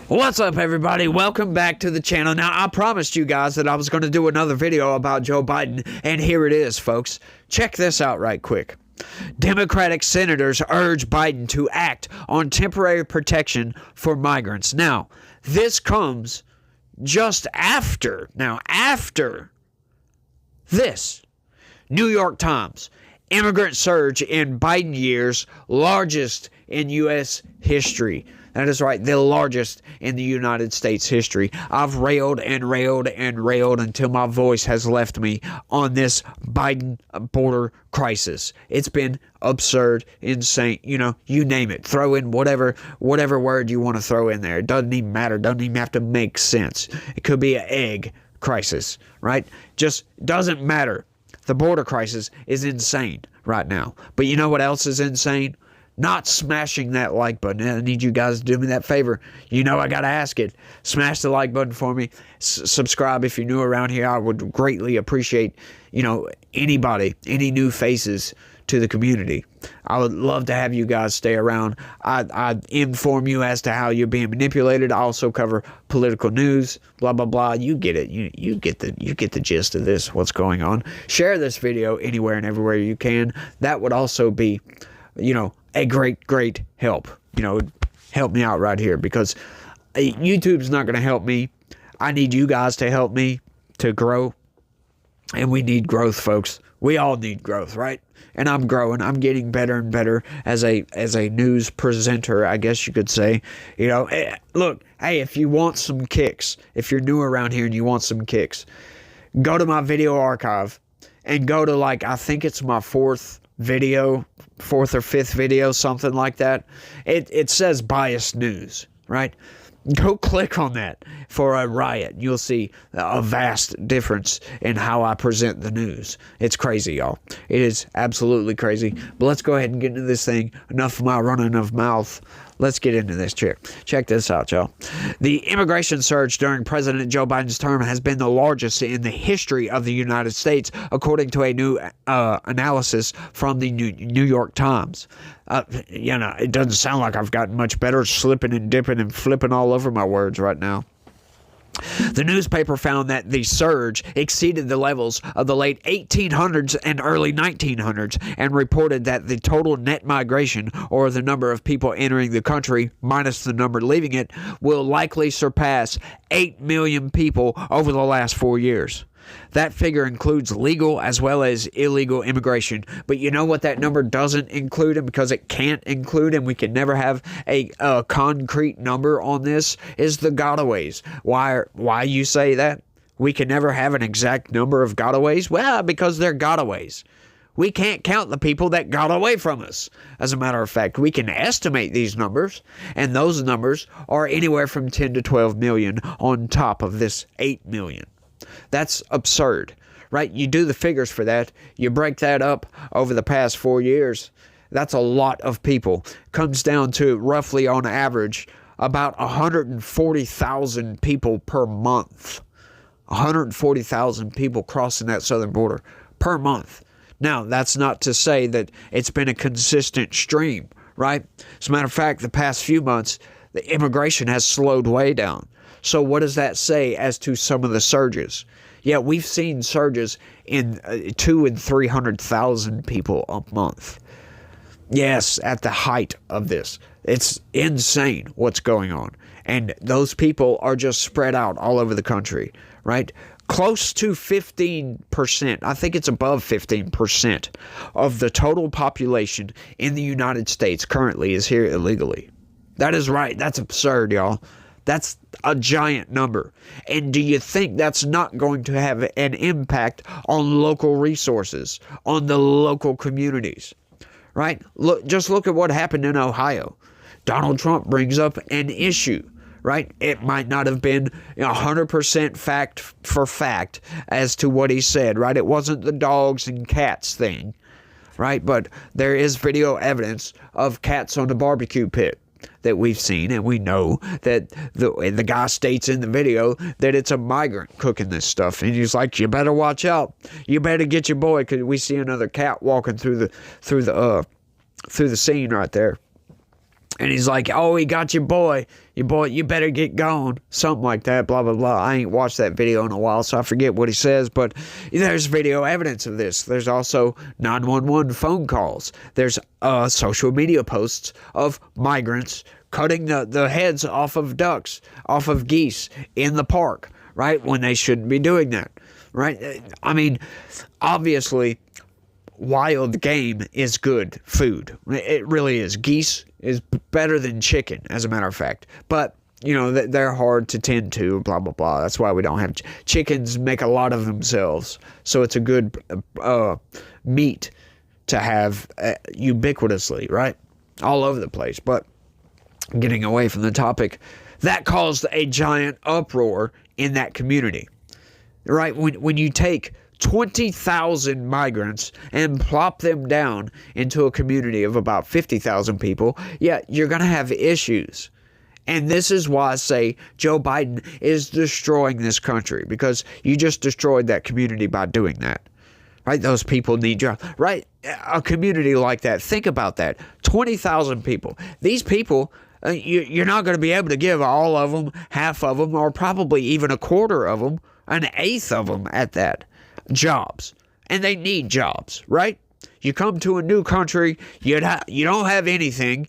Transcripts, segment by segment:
What's up, everybody? Welcome back to the channel. Now, I promised you guys that I was going to do another video about Joe Biden, and here it is, folks. Check this out right quick. Democratic senators urge Biden to act on temporary protection for migrants. Now, this comes just after this. New York Times. Immigrant surge in Biden years, largest in U.S. history. That is right, the largest in the United States history. I've railed and railed and railed until my voice has left me on this Biden border crisis. It's been absurd, insane, you name it. Throw in whatever word you want to throw in there. It doesn't even matter. It doesn't even have to make sense. It could be an egg crisis, right? Just doesn't matter. The border crisis is insane right now. But you know what else is insane? Not smashing that like button. I need you guys to do me that favor. You know I got to ask it. Smash the like button for me. Subscribe if you're new around here. I would greatly appreciate, anybody, any new faces to the community. I would love to have you guys stay around. I inform you as to how you're being manipulated. I also cover political news, blah, blah, blah. You get it. You get the gist of this, what's going on. Share this video anywhere and everywhere you can. That would also be, a great help. Help me out right here, because YouTube's not going to help me. I need you guys to help me to grow. And we need growth, folks. We all need growth, right? And I'm growing. I'm getting better and better as a news presenter, I guess you could say. Look, hey, if you want some kicks, if you're new around here and you want some kicks, go to my video archive and go to, I think it's my fourth or fifth video, something like that. It says biased news, right? Go click on that for a riot. You'll see a vast difference in how I present the news. It's crazy, y'all. It is absolutely crazy. But let's go ahead and get into this thing. Enough of my running of mouth. Let's get into this. Check this out, y'all. The immigration surge during President Joe Biden's term has been the largest in the history of the United States, according to a new analysis from the New York Times. It doesn't sound like I've gotten much better, slipping and dipping and flipping all over my words right now. The newspaper found that the surge exceeded the levels of the late 1800s and early 1900s, and reported that the total net migration, or the number of people entering the country minus the number leaving it, will likely surpass 8 million people over the last 4 years. That figure includes legal as well as illegal immigration. But you know what that number doesn't include, and because it can't include, and we can never have a concrete number on this, is the gotaways. Why you say that? We can never have an exact number of gotaways? Well, because they're gotaways. We can't count the people that got away from us. As a matter of fact, we can estimate these numbers, and those numbers are anywhere from 10 to 12 million on top of this 8 million. That's absurd, right? You do the figures for that. You break that up over the past 4 years. That's a lot of people. Comes down to roughly on average about 140,000 people per month. 140,000 people crossing that southern border per month. Now, that's not to say that it's been a consistent stream, right? As a matter of fact, the past few months, the immigration has slowed way down. So what does that say as to some of the surges? Yeah, we've seen surges in 200,000 and 300,000 people a month. Yes, at the height of this. It's insane what's going on. And those people are just spread out all over the country, right? Close to 15%, I think it's above 15% of the total population in the United States currently is here illegally. That is right. That's absurd, y'all. That's a giant number. And do you think that's not going to have an impact on local resources, on the local communities? Right? Just look at what happened in Ohio. Donald Trump brings up an issue, right? It might not have been 100% fact for fact as to what he said, right? It wasn't the dogs and cats thing, right? But there is video evidence of cats on the barbecue pit that we've seen, and we know that the guy states in the video that it's a migrant cooking this stuff, and he's like, you better watch out, you better get your boy, because we see another cat walking through the scene right there. And he's like, oh, he got your boy, you better get gone. Something like that, blah, blah, blah. I ain't watched that video in a while, so I forget what he says, but there's video evidence of this. There's also 911 phone calls. There's social media posts of migrants cutting the heads off of ducks, off of geese in the park, right, when they shouldn't be doing that, right? I mean, obviously, wild game is good food. It really is. Geese is better than chicken, as a matter of fact. But, you know, they're hard to tend to, blah, blah, blah. That's why we don't have chickens make a lot of themselves. So it's a good meat to have ubiquitously, right? All over the place. But getting away from the topic, that caused a giant uproar in that community, right? When you take 20,000 migrants and plop them down into a community of about 50,000 people, yeah, you're going to have issues. And this is why I say Joe Biden is destroying this country, because you just destroyed that community by doing that. Right? Those people need jobs. Right? A community like that, think about that. 20,000 people. These people, you're not going to be able to give all of them, half of them, or probably even a quarter of them, an eighth of them at that. Jobs. And they need jobs, right? You come to a new country, you don't have anything,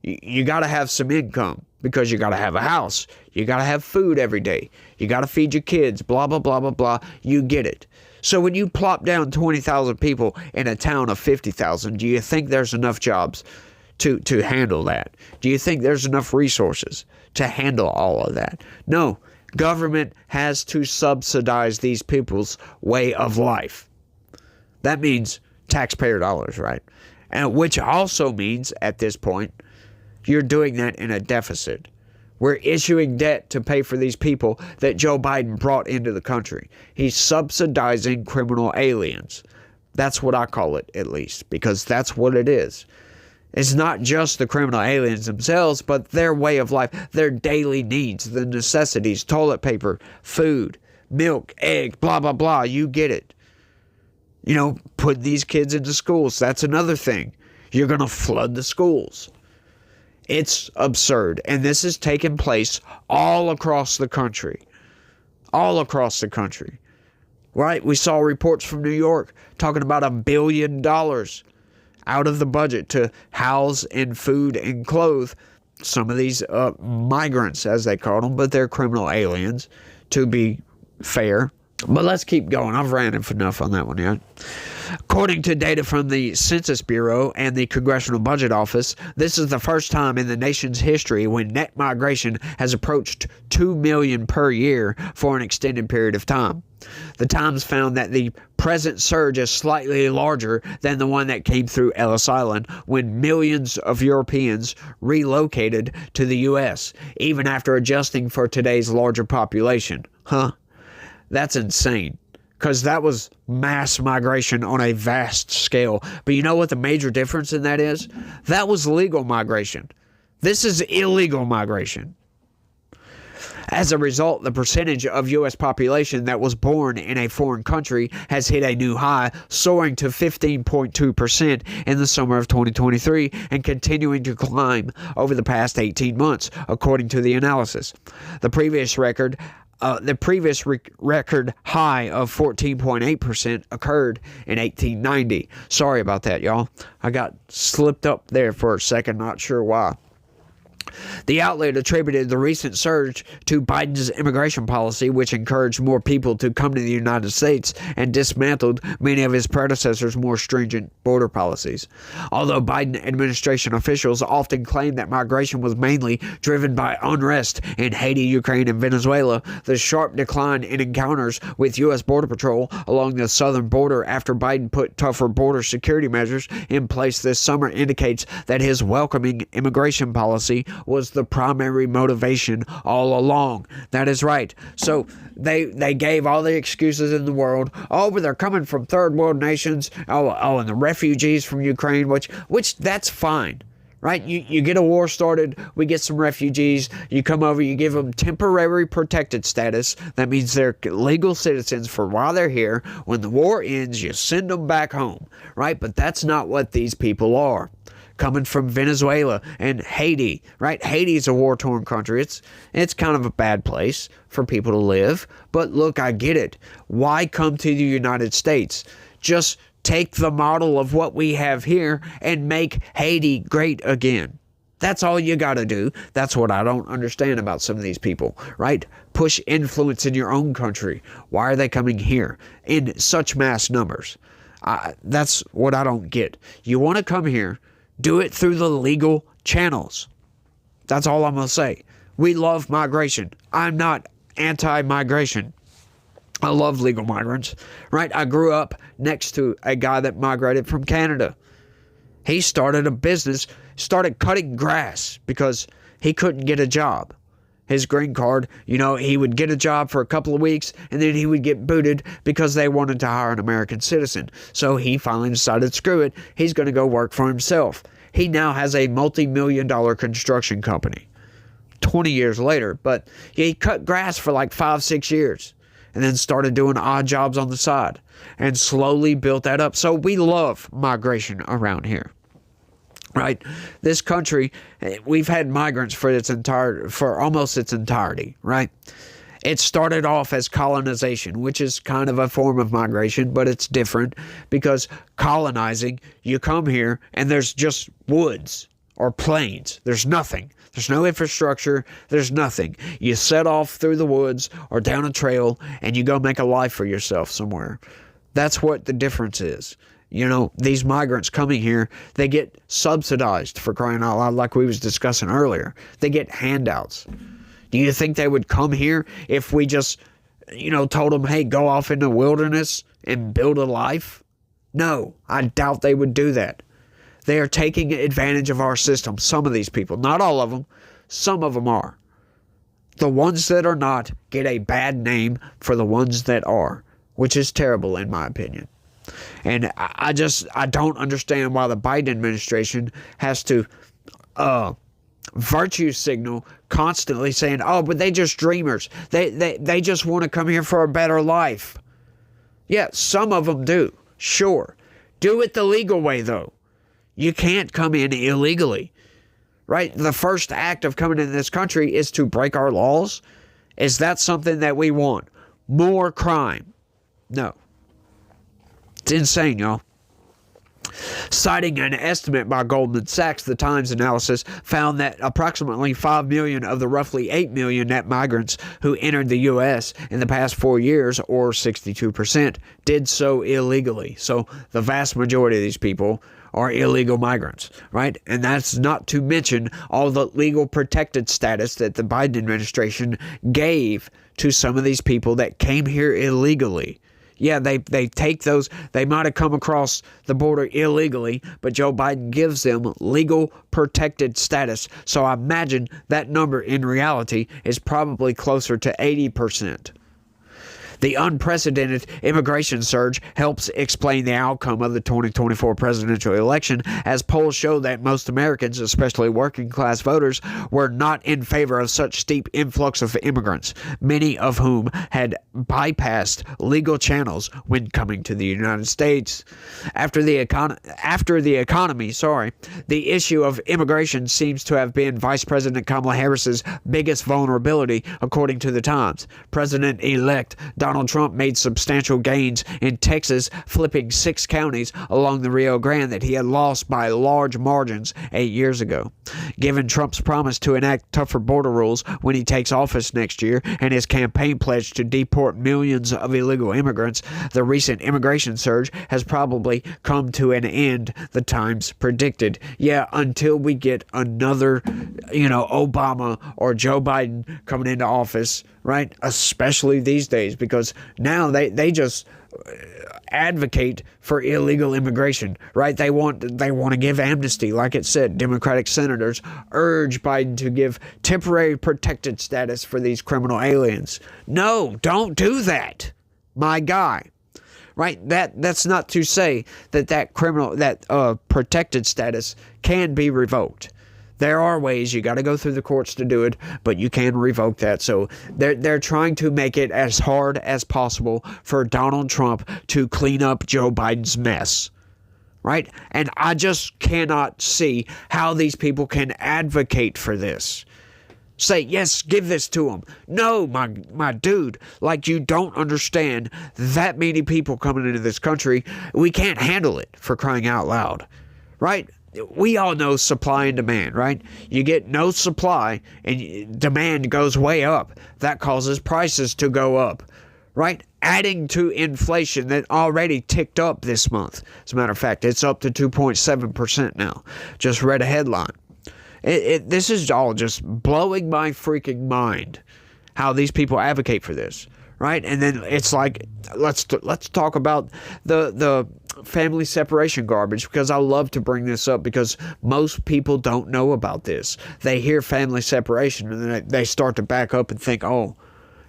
you got to have some income, because you got to have a house, you got to have food every day, you got to feed your kids, blah, blah, blah, blah, blah. You get it. So when you plop down 20,000 people in a town of 50,000, do you think there's enough jobs to handle that? Do you think there's enough resources to handle all of that? No. Government has to subsidize these people's way of life. That means taxpayer dollars, right? And which also means, at this point, you're doing that in a deficit. We're issuing debt to pay for these people that Joe Biden brought into the country. He's subsidizing criminal aliens. That's what I call it, at least, because that's what it is. It's not just the criminal aliens themselves, but their way of life, their daily needs, the necessities, toilet paper, food, milk, egg, blah, blah, blah. You get it. You know, put these kids into schools. That's another thing. You're going to flood the schools. It's absurd. And this is taking place all across the country. All across the country. Right? We saw reports from New York talking about $1 billion out of the budget to house and food and clothe some of these migrants, as they call them, but they're criminal aliens, to be fair. But let's keep going. I've ranted enough on that one yet. According to data from the Census Bureau and the Congressional Budget Office, this is the first time in the nation's history when net migration has approached 2 million per year for an extended period of time. The Times found that the present surge is slightly larger than the one that came through Ellis Island when millions of Europeans relocated to the U.S., even after adjusting for today's larger population. That's insane, because that was mass migration on a vast scale. But you know what the major difference in that is? That was legal migration. This is illegal migration. As a result, the percentage of U.S. population that was born in a foreign country has hit a new high, soaring to 15.2% in the summer of 2023 and continuing to climb over the past 18 months, according to the analysis. The previous record high of 14.8% occurred in 1890. Sorry about that, y'all. I got slipped up there for a second, not sure why. The outlet attributed the recent surge to Biden's immigration policy, which encouraged more people to come to the United States and dismantled many of his predecessors' more stringent border policies. Although Biden administration officials often claim that migration was mainly driven by unrest in Haiti, Ukraine, and Venezuela, the sharp decline in encounters with U.S. Border Patrol along the southern border after Biden put tougher border security measures in place this summer indicates that his welcoming immigration policy was the primary motivation all along. That is right. So they gave all the excuses in the world. Oh, but they're coming from third world nations. Oh, and the refugees from Ukraine, which that's fine. Right? You get a war started, we get some refugees, you come over, you give them temporary protected status. That means they're legal citizens for while they're here. When the war ends, you send them back home. Right? But that's not what these people are. coming from Venezuela and Haiti, right? Haiti's a war-torn country. It's kind of a bad place for people to live. But look, I get it. Why come to the United States? Just take the model of what we have here and make Haiti great again. That's all you got to do. That's what I don't understand about some of these people, right? Push influence in your own country. Why are they coming here in such mass numbers? That's what I don't get. You want to come here, do it through the legal channels. That's all I'm going to say. We love migration. I'm not anti-migration. I love legal migrants, right? I grew up next to a guy that migrated from Canada. He started a business, started cutting grass because he couldn't get a job. His green card, he would get a job for a couple of weeks and then he would get booted because they wanted to hire an American citizen. So he finally decided, screw it, he's going to go work for himself. He now has a multi-million-dollar construction company 20 years later. But he cut grass for like 5-6 years and then started doing odd jobs on the side and slowly built that up. So we love migration around here. Right, this country, we've had migrants for almost its entirety. Right, it started off as colonization, which is kind of a form of migration, but it's different because colonizing, you come here and there's just woods or plains. There's nothing. There's no infrastructure. There's nothing. You set off through the woods or down a trail and you go make a life for yourself somewhere. That's what the difference is. These migrants coming here, they get subsidized, for crying out loud, like we was discussing earlier. They get handouts. Do you think they would come here if we just, told them, hey, go off in the wilderness and build a life? No, I doubt they would do that. They are taking advantage of our system. Some of these people, not all of them, some of them are. The ones that are not get a bad name for the ones that are, which is terrible in my opinion. And I don't understand why the Biden administration has to virtue signal constantly saying, oh, but they just dreamers. They just want to come here for a better life. Yeah, some of them do. Sure. Do it the legal way, though. You can't come in illegally. Right? The first act of coming into this country is to break our laws. Is that something that we want? More crime? No. It's insane, y'all. Citing an estimate by Goldman Sachs, the Times analysis found that approximately 5 million of the roughly 8 million net migrants who entered the U.S. in the past 4 years, or 62%, did so illegally. So the vast majority of these people are illegal migrants, right? And that's not to mention all the legal protected status that the Biden administration gave to some of these people that came here illegally. Yeah, they take those, they might have come across the border illegally, but Joe Biden gives them legal protected status. So I imagine that number in reality is probably closer to 80%. The unprecedented immigration surge helps explain the outcome of the 2024 presidential election, as polls show that most Americans, especially working-class voters, were not in favor of such steep influx of immigrants, many of whom had bypassed legal channels when coming to the United States. After the economy, the issue of immigration seems to have been Vice President Kamala Harris's biggest vulnerability, according to the Times. President-elect Donald Trump made substantial gains in Texas, flipping 6 counties along the Rio Grande that he had lost by large margins 8 years ago. Given Trump's promise to enact tougher border rules when he takes office next year and his campaign pledge to deport millions of illegal immigrants, the recent immigration surge has probably come to an end, the Times predicted. Yeah, until we get another, Obama or Joe Biden coming into office, right? Especially these days, because now they just advocate for illegal immigration, right? They want to give amnesty. Like it said, Democratic senators urge Biden to give temporary protected status for these criminal aliens. No, don't do that, my guy. Right? That's not to say that protected status can be revoked. There are ways. You got to go through the courts to do it, but you can revoke that. So they're trying to make it as hard as possible for Donald Trump to clean up Joe Biden's mess. right? And I just cannot see how these people can advocate for this. Say, yes, give this to them. No, my dude, like, you don't understand that many people coming into this country. We can't handle it, for crying out loud, right? We all know supply and demand, right? You get no supply and demand goes way up. That causes prices to go up, right? Adding to inflation that already ticked up this month. As a matter of fact, it's up to 2.7% now. Just read a headline. This is all just blowing my freaking mind, how these people advocate for this, right? And then it's like, let's talk about the family separation garbage, because I love to bring this up because most people don't know about this. They hear family separation and then they start to back up and think, oh,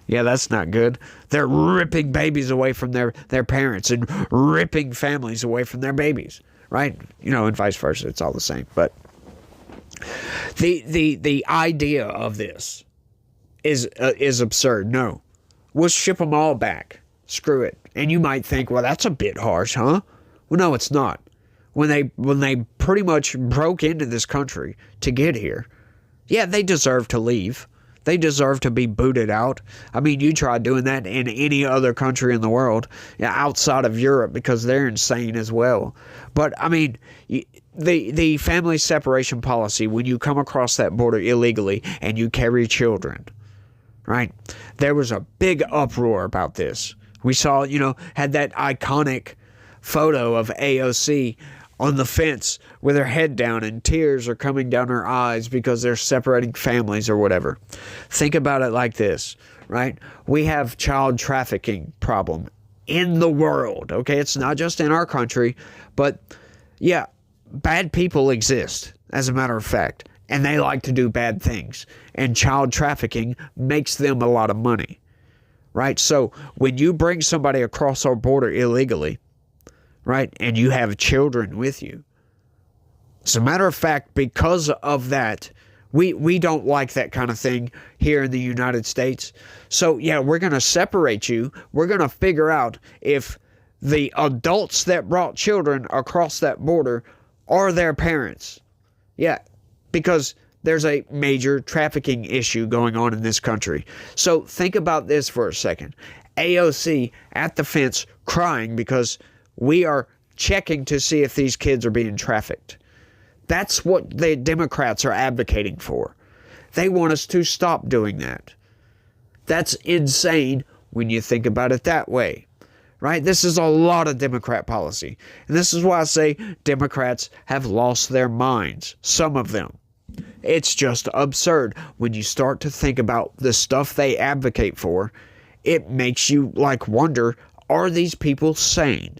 yeah, that's not good. They're ripping babies away from their parents and ripping families away from their babies, right? And vice versa. It's all the same. But the idea of this is absurd. No, we'll ship them all back. Screw it. And you might think, well, that's a bit harsh, huh? Well, no, it's not. When they pretty much broke into this country to get here, yeah, they deserve to leave. They deserve to be booted out. I mean, you try doing that in any other country in the world, outside of Europe, because they're insane as well. But, I mean, the family separation policy, when you come across that border illegally and you carry children, right? There was a big uproar about this. We saw, had that iconic photo of AOC on the fence with her head down and tears are coming down her eyes because they're separating families or whatever. Think about it like this, right? We have child trafficking problem in the world, okay? It's not just in our country, but yeah, bad people exist, as a matter of fact, and they like to do bad things, and child trafficking makes them a lot of money, right? So when you bring somebody across our border illegally, right, and you have children with you, as a matter of fact, because of that, we don't like that kind of thing here in the United States. So yeah, we're going to separate you. We're going to figure out if the adults that brought children across that border are their parents. Yeah, because there's a major trafficking issue going on in this country. So think about this for a second. AOC at the fence crying because we are checking to see if these kids are being trafficked. That's what the Democrats are advocating for. They want us to stop doing that. That's insane when you think about it that way, right? This is a lot of Democrat policy. And this is why I say Democrats have lost their minds. Some of them. It's just absurd. When you start to think about the stuff they advocate for, it makes you wonder, are these people sane?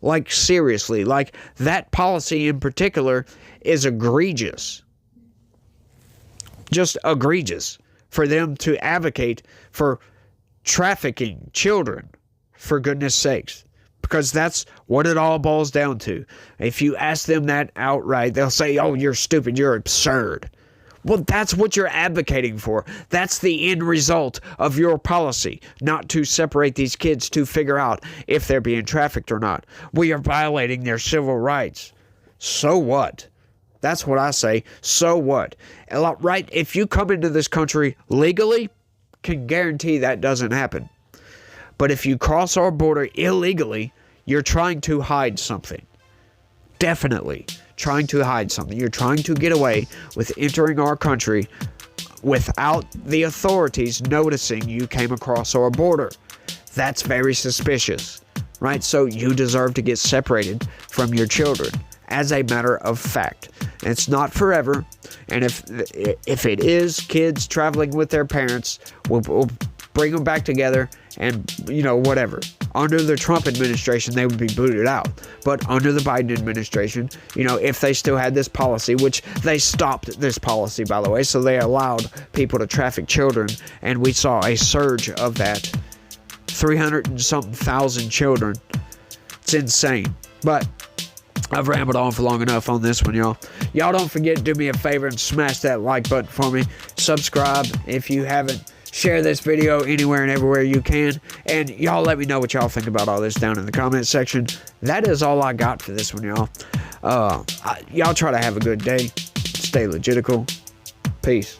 Like, seriously, that policy in particular is egregious. Just egregious for them to advocate for trafficking children, for goodness sakes. Because that's what it all boils down to. If you ask them that outright, they'll say, oh, you're stupid, you're absurd. Well, that's what you're advocating for. That's the end result of your policy, not to separate these kids to figure out if they're being trafficked or not. We are violating their civil rights. So what? That's what I say. So what? Right? If you come into this country legally, can guarantee that doesn't happen. But if you cross our border illegally, you're trying to hide something. Definitely trying to hide something. You're trying to get away with entering our country without the authorities noticing you came across our border. That's very suspicious, right? So you deserve to get separated from your children, as a matter of fact. And it's not forever. And if it is kids traveling with their parents, we'll bring them back together and, whatever. Under the Trump administration, they would be booted out. But under the Biden administration, if they still had this policy, which they stopped this policy, by the way, so they allowed people to traffic children, and we saw a surge of that. 300 and something thousand children. It's insane. But I've rambled on for long enough on this one, y'all. Y'all don't forget to do me a favor and smash that like button for me. Subscribe if you haven't. Share this video anywhere and everywhere you can. And y'all let me know what y'all think about all this down in the comment section. That is all I got for this one, y'all. Y'all try to have a good day. Stay legitical. Peace.